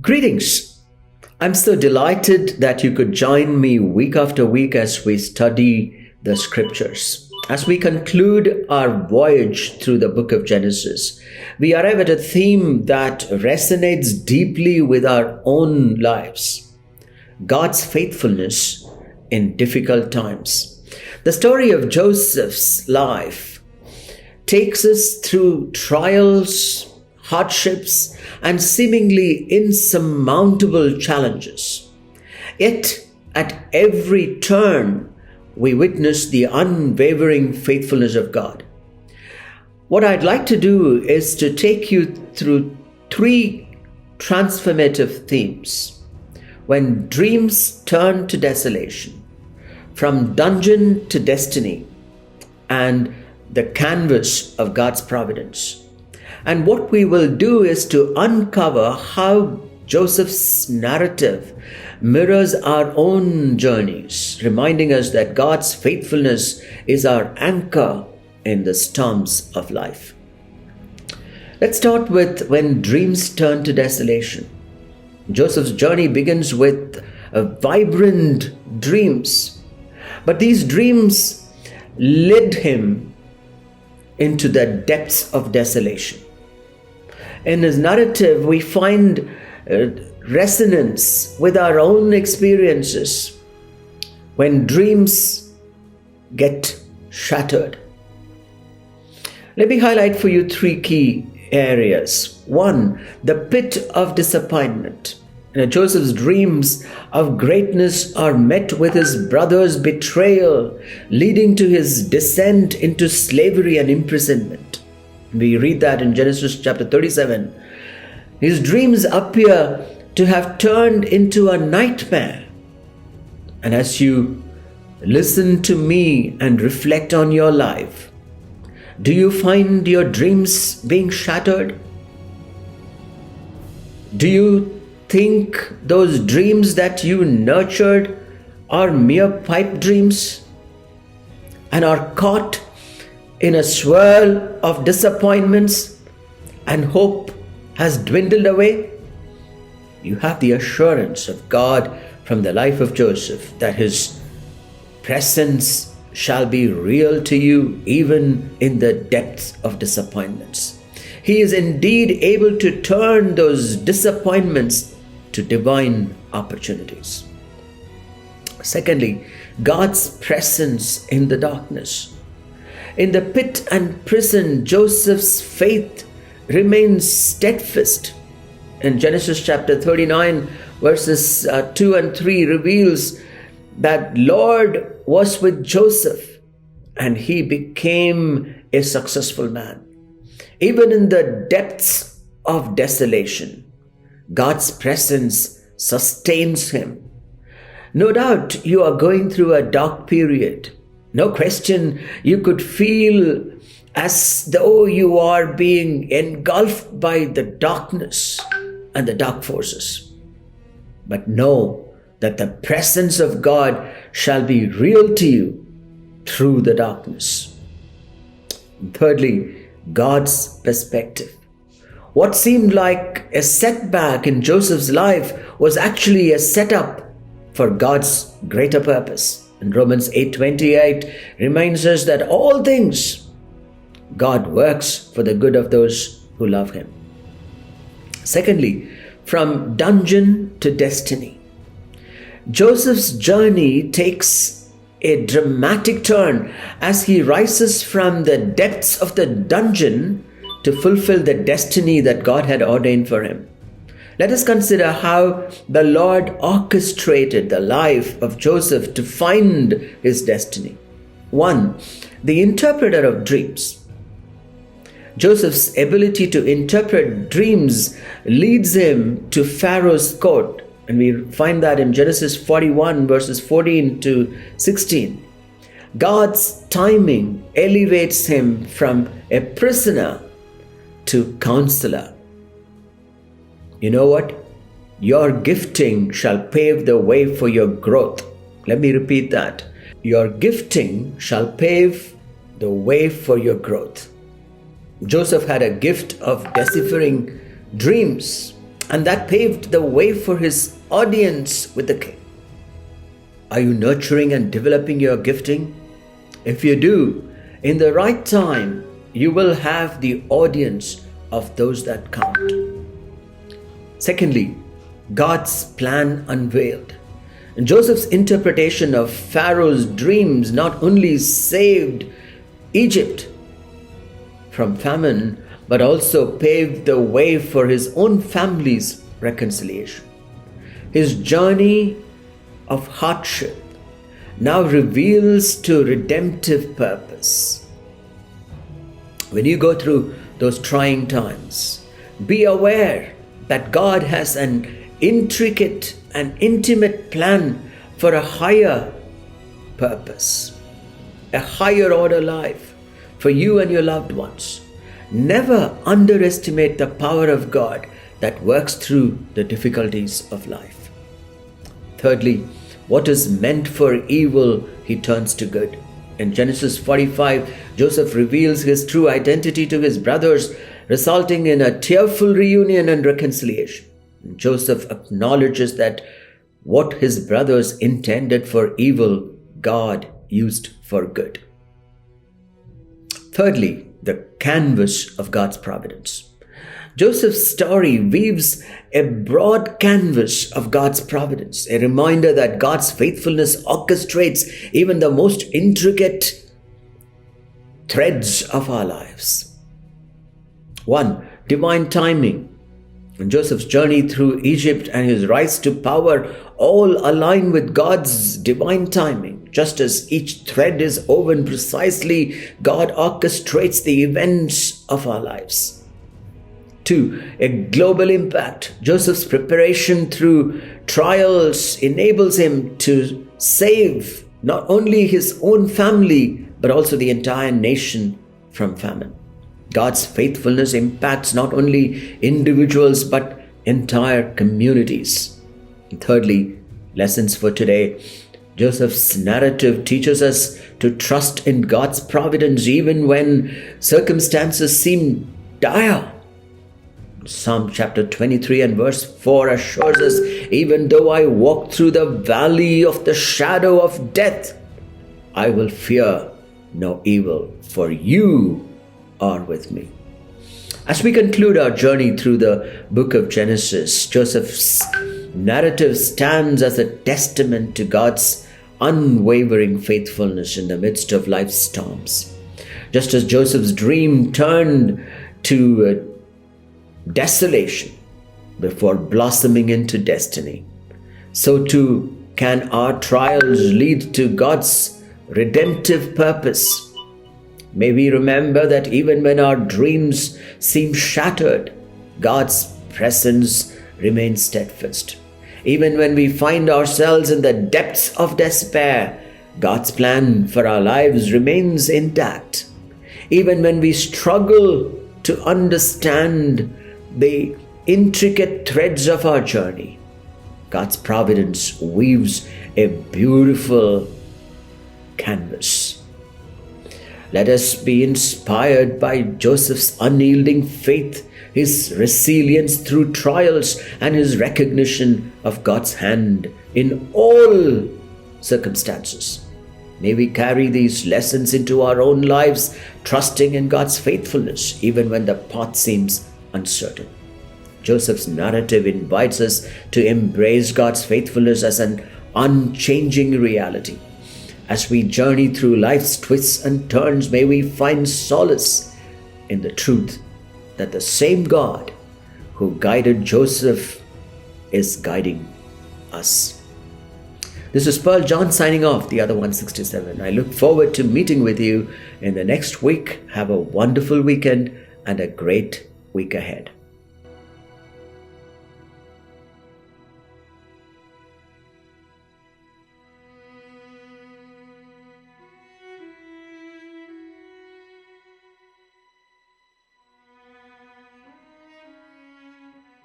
Greetings. I'm so delighted that you could join me week after week as we study the scriptures. As we conclude our voyage through the book of Genesis, we arrive at a theme that resonates deeply with our own lives: God's faithfulness in difficult times. The story of Joseph's life takes us through trials, hardships, and seemingly insurmountable challenges. Yet, at every turn, we witness the unwavering faithfulness of God. What I'd like to do is to take you through three transformative themes: when dreams turn to desolation, from dungeon to destiny, and the canvas of God's providence. And what we will do is to uncover how Joseph's narrative mirrors our own journeys, reminding us that God's faithfulness is our anchor in the storms of life. Let's start with when dreams turn to desolation. Joseph's journey begins with vibrant dreams, but these dreams led him into the depths of desolation. In his narrative, we find resonance with our own experiences when dreams get shattered. Let me highlight for you three key areas. One, the pit of disappointment. Joseph's dreams of greatness are met with his brother's betrayal, leading to his descent into slavery and imprisonment. We read that in Genesis chapter 37. His dreams appear to have turned into a nightmare. And as you listen to me and reflect on your life, do you find your dreams being shattered? Do you think those dreams that you nurtured are mere pipe dreams and are caught in a swirl of disappointments and hope has dwindled away? You have the assurance of God from the life of Joseph that his presence shall be real to you even in the depths of disappointments. He is indeed able to turn those disappointments to divine opportunities. Secondly, God's presence in the darkness. In the pit and prison, Joseph's faith remains steadfast. In Genesis chapter 39, verses 2 and 3 reveals that Lord was with Joseph and he became a successful man. Even in the depths of desolation, God's presence sustains him. No doubt you are going through a dark period. No question, you could feel as though you are being engulfed by the darkness and the dark forces. But know that the presence of God shall be real to you through the darkness. And thirdly, God's perspective. What seemed like a setback in Joseph's life was actually a setup for God's greater purpose. And Romans 8:28 reminds us that all things God works for the good of those who love him. Secondly, from dungeon to destiny. Joseph's journey takes a dramatic turn as he rises from the depths of the dungeon to fulfill the destiny that God had ordained for him. Let us consider how the Lord orchestrated the life of Joseph to find his destiny. 1. The interpreter of dreams. Joseph's ability to interpret dreams leads him to Pharaoh's court. And we find that in Genesis 41 verses 14 to 16. God's timing elevates him from a prisoner to counselor. You know what? Your gifting shall pave the way for your growth. Let me repeat that. Your gifting shall pave the way for your growth. Joseph had a gift of deciphering dreams, and that paved the way for his audience with the king. Are you nurturing and developing your gifting? If you do, in the right time, you will have the audience of those that count. Secondly, God's plan unveiled. And Joseph's interpretation of Pharaoh's dreams not only saved Egypt from famine, but also paved the way for his own family's reconciliation. His journey of hardship now reveals to redemptive purpose. When you go through those trying times, be aware that God has an intricate and intimate plan for a higher purpose, a higher order life for you and your loved ones. Never underestimate the power of God that works through the difficulties of life. Thirdly, what is meant for evil, he turns to good. In Genesis 45, Joseph reveals his true identity to his brothers, resulting in a tearful reunion and reconciliation. Joseph acknowledges that what his brothers intended for evil, God used for good. Thirdly, the canvas of God's providence. Joseph's story weaves a broad canvas of God's providence, a reminder that God's faithfulness orchestrates even the most intricate threads of our lives. 1. Divine timing. Joseph's journey through Egypt and his rise to power all align with God's divine timing. Just as each thread is woven precisely, God orchestrates the events of our lives. 2. A global impact. Joseph's preparation through trials enables him to save not only his own family, but also the entire nation from famine. God's faithfulness impacts not only individuals, but entire communities. And thirdly, lessons for today. Joseph's narrative teaches us to trust in God's providence even when circumstances seem dire. Psalm chapter 23 and verse 4 assures us, even though I walk through the valley of the shadow of death, I will fear no evil, for you are with me. As we conclude our journey through the book of Genesis, Joseph's narrative stands as a testament to God's unwavering faithfulness in the midst of life's storms. Just as Joseph's dream turned to desolation before blossoming into destiny, so too can our trials lead to God's redemptive purpose. May we remember that even when our dreams seem shattered, God's presence remains steadfast. Even when we find ourselves in the depths of despair, God's plan for our lives remains intact. Even when we struggle to understand the intricate threads of our journey, God's providence weaves a beautiful canvas. Let us be inspired by Joseph's unyielding faith, his resilience through trials, and his recognition of God's hand in all circumstances. May we carry these lessons into our own lives, trusting in God's faithfulness even when the path seems uncertain. Joseph's narrative invites us to embrace God's faithfulness as an unchanging reality. As we journey through life's twists and turns, may we find solace in the truth that the same God who guided Joseph is guiding us. This is Pearl John signing off, the other 167. I look forward to meeting with you in the next week. Have a wonderful weekend and a great week ahead.